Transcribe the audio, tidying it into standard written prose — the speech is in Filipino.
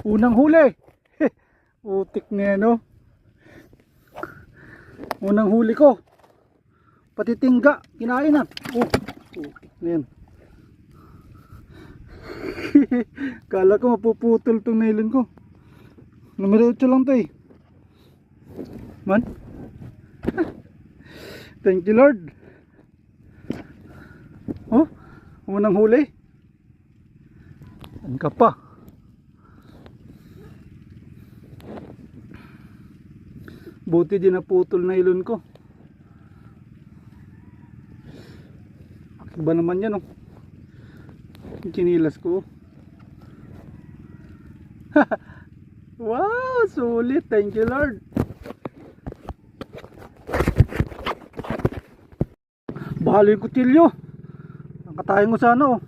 Unang huli. Utik niya, no? Unang huli ko. Pati tingga, kinain na. Utik na yan. Kala ko mapuputol tong nailon ko. Numero 8 lang to eh. Man. Thank you Lord. Oh, unang huli. An ka pa. Buti din naputol na ilon ko. Iba naman yan, oh. Yung chinilas ko. Wow, sulit. Thank you Lord. Bahalo yung kutilyo. Nakatayin ko sa ano, oh.